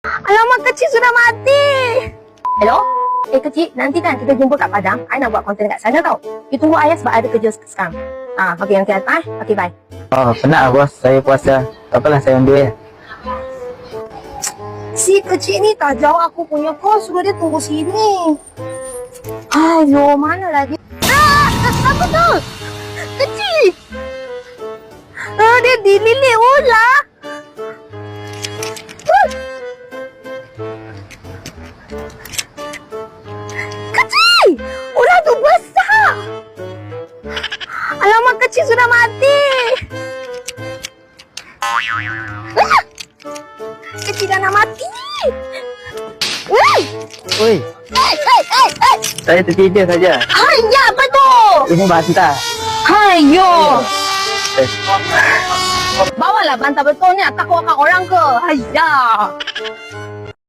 Alamak, kecil sudah mati. Hello? Kecil, nanti kan kita jumpa kat Padang. I nak buat konten kat sana tau. You tunggu ayah sebab ada kerja sekarang. Okay, nanti hantar. Okay, bye. Oh, penat bos. Saya puasa. Tak apalah, saya ambil ya. Si kecil ni tak jawab aku punya call. Suruh dia tunggu sini. Ayo, mana lagi? Apa tu? Kecil! Dia dililit ular. Kecil! Ular tu besar! Alamak, kecil sudah mati. Kecil dah nak mati. Oi, saya tertidur saja. Haiya, apa tu? Ini bantal. Hayo. Bawalah bantal betul ni. Takut akan orang ke? Haiya.